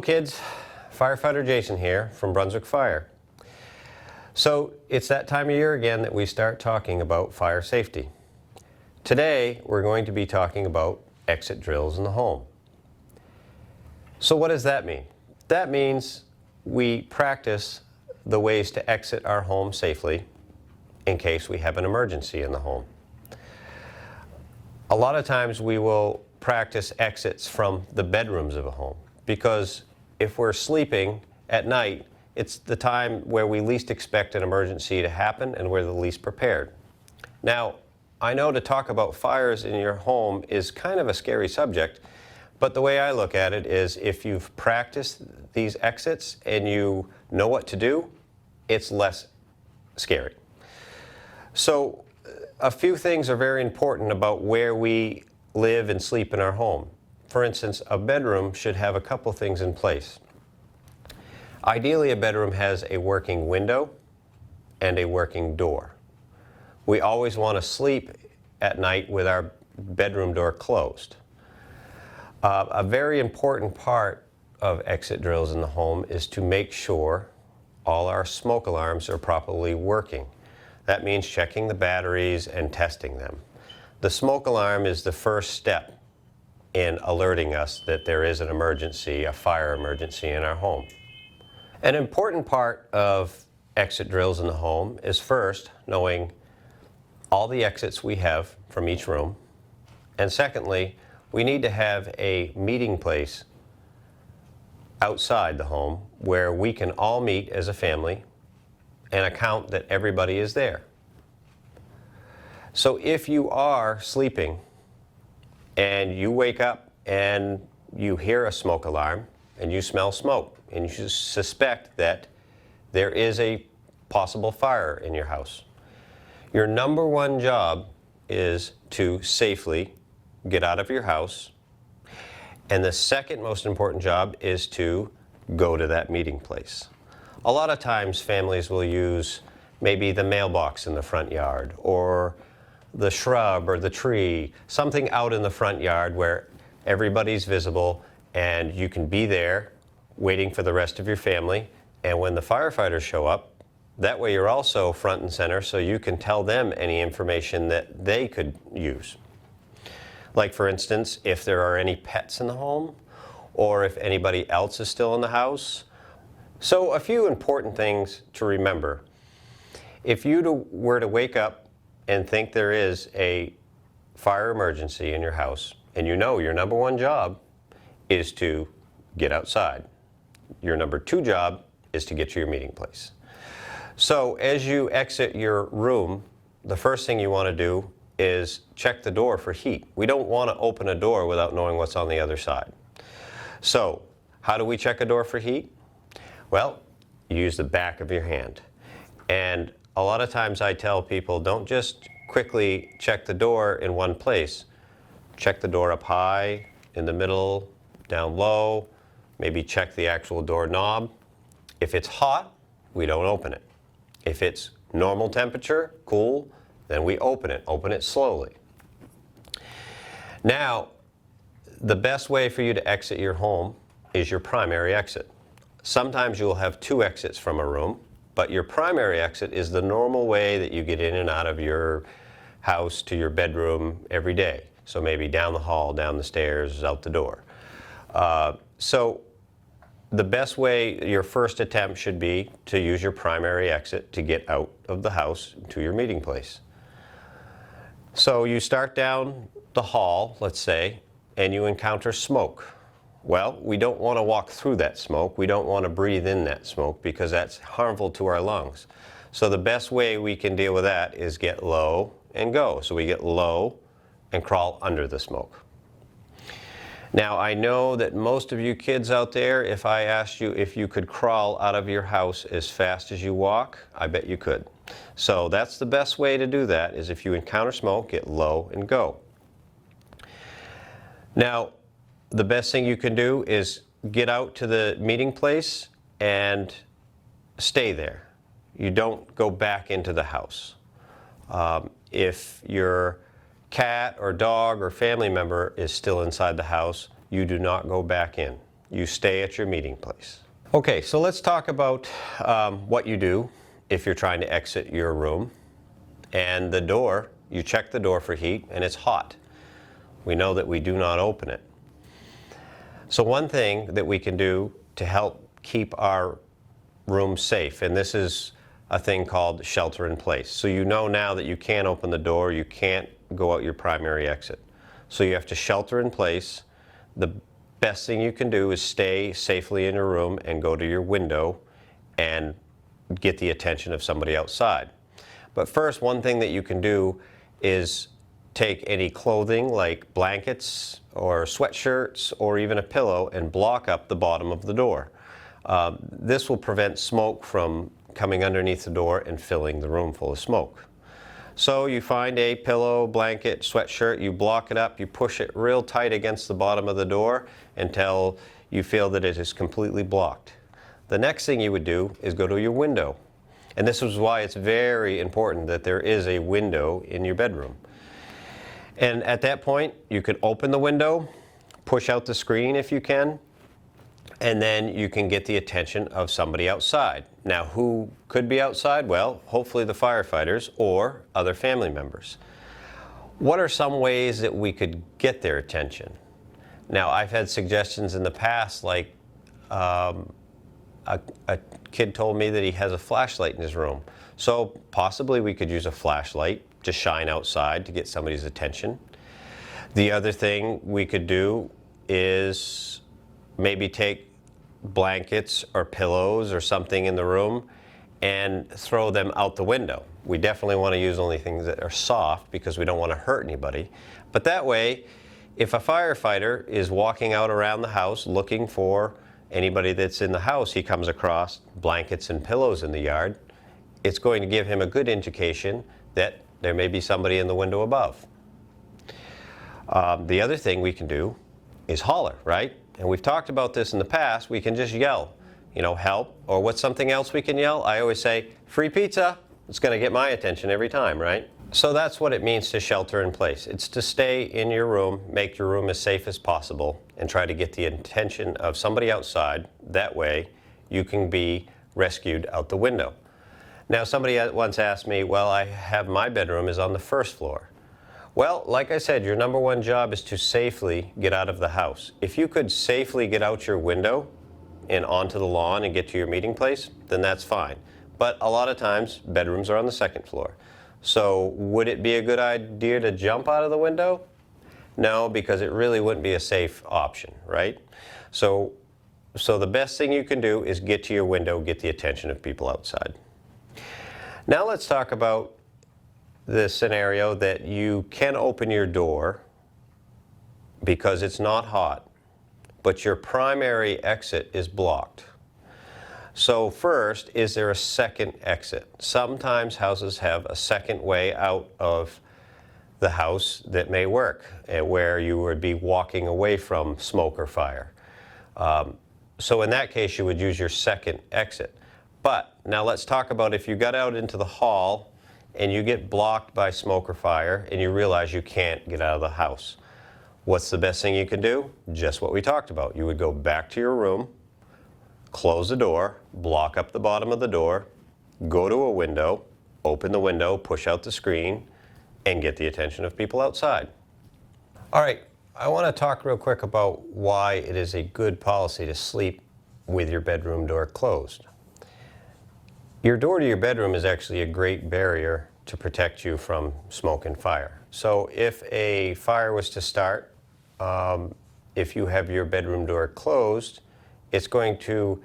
Hello kids, Firefighter Jason here from Brunswick Fire. So it's that time of year again that we start talking about fire safety. Today we're going to be talking about exit drills in the home. So what does that mean? That means we practice the ways to exit our home safely in case we have an emergency in the home. A lot of times we will practice exits from the bedrooms of a home, because if we're sleeping at night, it's the time where we least expect an emergency to happen and we're the least prepared. Now, I know to talk about fires in your home is kind of a scary subject, but the way I look at it is if you've practiced these exits and you know what to do, it's less scary. So a few things are very important about where we live and sleep in our home. For instance, a bedroom should have a couple things in place. Ideally, a bedroom has a working window and a working door. We always want to sleep at night with our bedroom door closed. A very important part of exit drills in the home is to make sure all our smoke alarms are properly working. That means checking the batteries and testing them. The smoke alarm is the first step in alerting us that there is an emergency, a fire emergency in our home. An important part of exit drills in the home is first knowing all the exits we have from each room, and secondly, we need to have a meeting place outside the home where we can all meet as a family and account that everybody is there. So if you are sleeping and you wake up and you hear a smoke alarm and you smell smoke and you suspect that there is a possible fire in your house, your number one job is to safely get out of your house, and the second most important job is to go to that meeting place. A lot of times families will use maybe the mailbox in the front yard, or the shrub or the tree, something out in the front yard where everybody's visible and you can be there waiting for the rest of your family. And when the firefighters show up, that way you're also front and center so you can tell them any information that they could use. Like for instance, if there are any pets in the home or if anybody else is still in the house. So a few important things to remember. If you were to wake up and think there is a fire emergency in your house, and you know your number one job is to get outside. Your number two job is to get to your meeting place. So as you exit your room, the first thing you want to do is check the door for heat. We don't want to open a door without knowing what's on the other side. So how do we check a door for heat? Well, you use the back of your hand. And a lot of times I tell people, don't just quickly check the door in one place. Check the door up high, in the middle, down low, maybe check the actual doorknob. If it's hot, we don't open it. If it's normal temperature, cool, then we open it slowly. Now, the best way for you to exit your home is your primary exit. Sometimes you'll have two exits from a room, but your primary exit is the normal way that you get in and out of your house to your bedroom every day. So maybe down the hall, down the stairs, out the door. So the best way, your first attempt should be to use your primary exit to get out of the house to your meeting place. So you start down the hall, let's say, and you encounter smoke. Well, we don't want to walk through that smoke. We don't want to breathe in that smoke because that's harmful to our lungs. So the best way we can deal with that is get low and go. So we get low and crawl under the smoke. Now, I know that most of you kids out there, if I asked you if you could crawl out of your house as fast as you walk, I bet you could. So that's the best way to do that, is if you encounter smoke, get low and go. Now, the best thing you can do is get out to the meeting place and stay there. You don't go back into the house. If your cat or dog or family member is still inside the house, you do not go back in. you stay at your meeting place. Okay, so let's talk about what you do if you're trying to exit your room. And the door, you check the door for heat and it's hot. We know that we do not open it. So one thing that we can do to help keep our room safe, and this is a thing called shelter in place. So you know now that you can't open the door, you can't go out your primary exit. So you have to shelter in place. The best thing you can do is stay safely in your room and go to your window and get the attention of somebody outside. But first, one thing that you can do is take any clothing like blankets or sweatshirts or even a pillow and block up the bottom of the door. This will prevent smoke from coming underneath the door and filling the room full of smoke. So you find a pillow, blanket, sweatshirt, you block it up, you push it real tight against the bottom of the door until you feel that it is completely blocked. The next thing you would do is go to your window. And this is why it's very important that there is a window in your bedroom. And at that point, you could open the window, push out the screen if you can, and then you can get the attention of somebody outside. Now, who could be outside? Well, hopefully the firefighters or other family members. What are some ways that we could get their attention? Now, I've had suggestions in the past, like a kid told me that he has a flashlight in his room. So possibly we could use a flashlight to shine outside to get somebody's attention. The other thing we could do is maybe take blankets or pillows or something in the room and throw them out the window. We definitely want to use only things that are soft because we don't want to hurt anybody. But that way, if a firefighter is walking out around the house looking for anybody that's in the house, he comes across blankets and pillows in the yard, it's going to give him a good indication that there may be somebody in the window above. The other thing we can do is holler, right? And we've talked about this in the past. We can just yell, you know, help, or what's something else we can yell? I always say, free pizza. It's going to get my attention every time, right? So that's what it means to shelter in place. It's to stay in your room, make your room as safe as possible, and try to get the attention of somebody outside. That way, you can be rescued out the window. Now, somebody once asked me, well, I have my bedroom is on the first floor. Well, like I said, your number one job is to safely get out of the house. If you could safely get out your window and onto the lawn and get to your meeting place, then that's fine. But a lot of times, bedrooms are on the second floor. So would it be a good idea to jump out of the window? No, because it really wouldn't be a safe option, right? So the best thing you can do is get to your window, get the attention of people outside. Now let's talk about the scenario that you can open your door because it's not hot, but your primary exit is blocked. So first, is there a second exit? Sometimes houses have a second way out of the house that may work, where you would be walking away from smoke or fire. So in that case, you would use your second exit. But now let's talk about if you got out into the hall and you get blocked by smoke or fire and you realize you can't get out of the house. What's the best thing you can do? Just what we talked about. You would go back to your room, close the door, block up the bottom of the door, go to a window, open the window, push out the screen, and get the attention of people outside. All right, I want to talk real quick about why it is a good policy to sleep with your bedroom door closed. Your door to your bedroom is actually a great barrier to protect you from smoke and fire. So if a fire was to start, if you have your bedroom door closed, it's going to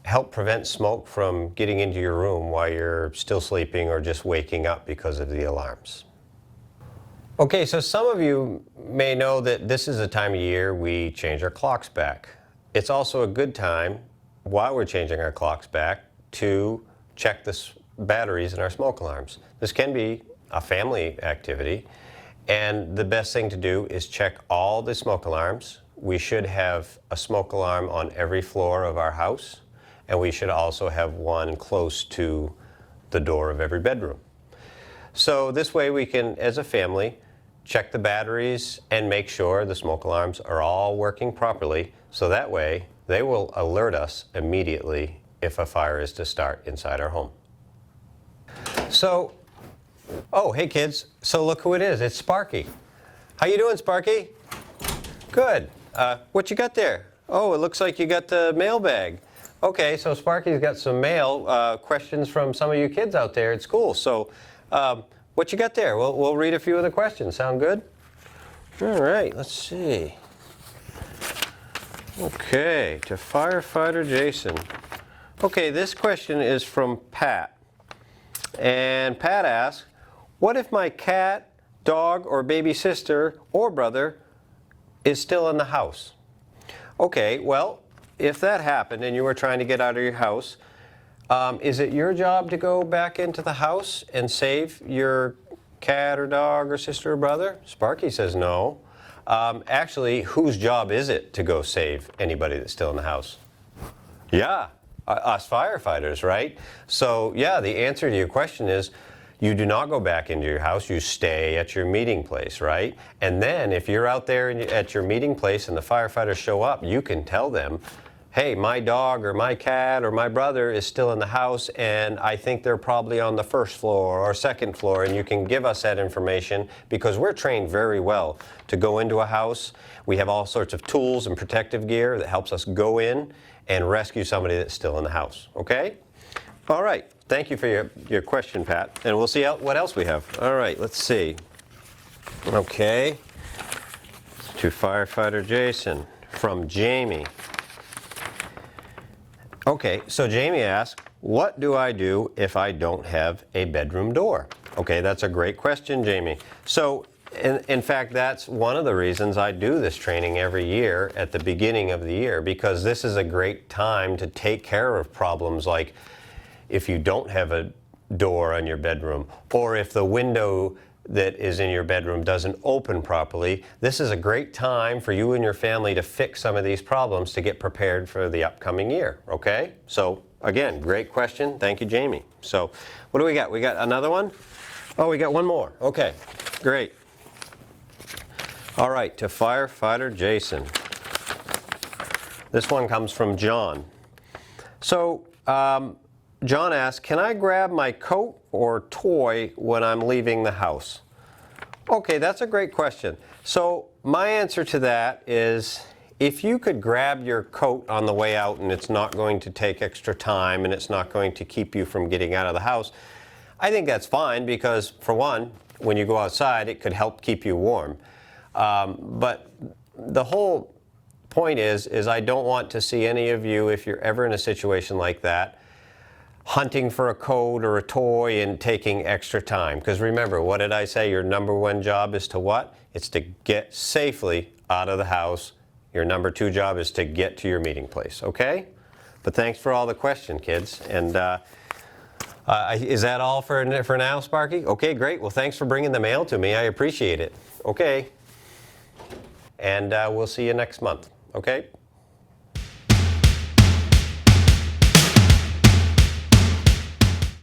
help prevent smoke from getting into your room while you're still sleeping or just waking up because of the alarms. Okay, so some of you may know that this is a time of year we change our clocks back. It's also a good time, while we're changing our clocks back, to check the batteries in our smoke alarms. This can be a family activity, and the best thing to do is check all the smoke alarms. We should have a smoke alarm on every floor of our house, and we should also have one close to the door of every bedroom. So this way we can, as a family, check the batteries, and make sure the smoke alarms are all working properly, so that way they will alert us immediately if a fire is to start inside our home. So, oh, hey kids, so look who it is. It's Sparky. How you doing, Sparky? Good. What you got there? Oh, it looks like you got the mailbag. Okay, so Sparky's got some mail questions from some of you kids out there at school. So, what you got there? We'll read a few of the questions. Sound good? All right, let's see. Okay, to Firefighter Jason. Okay, this question is from Pat. And Pat asks, what if my cat, dog, or baby sister or brother is still in the house? Okay, well, if that happened and you were trying to get out of your house, is it your job to go back into the house and save your cat or dog or sister or brother? Sparky says no. Actually, whose job is it to go save anybody that's still in the house? Yeah, us firefighters, right? So yeah, the answer to your question is you do not go back into your house, you stay at your meeting place, right? And then if you're out there at your meeting place and the firefighters show up, you can tell them, hey, my dog or my cat or my brother is still in the house and I think they're probably on the first floor or second floor, and you can give us that information because we're trained very well to go into a house. We have all sorts of tools and protective gear that helps us go in and rescue somebody that's still in the house, okay? All right, thank you for your question, Pat, and we'll see what else we have. All right, let's see. Okay, to Firefighter Jason from Jamie. Okay, so Jamie asks, what do I do if I don't have a bedroom door? Okay, that's a great question, Jamie. So, in fact, that's one of the reasons I do this training every year at the beginning of the year, because this is a great time to take care of problems like if you don't have a door on your bedroom, or if the window that is in your bedroom doesn't open properly. This is a great time for you and your family to fix some of these problems to get prepared for the upcoming year, okay? So, again, great question. Thank you, Jamie. So, what do we got? We got another one? Oh, we got one more. Okay, great. All right, to Firefighter Jason. This one comes from John. So, John asks, can I grab my coat or toy when I'm leaving the house? Okay, that's a great question. So my answer to that is, if you could grab your coat on the way out and it's not going to take extra time and it's not going to keep you from getting out of the house, I think that's fine because, for one, when you go outside, it could help keep you warm. But the whole point is I don't want to see any of you, if you're ever in a situation like that, hunting for a coat or a toy and taking extra time. Because remember, what did I say? Your number one job is to what? It's to get safely out of the house. Your number two job is to get to your meeting place, okay? But thanks for all the questions, kids. And is that all for now, Sparky? Okay, great. Well, thanks for bringing the mail to me. I appreciate it. Okay. And we'll see you next month, okay?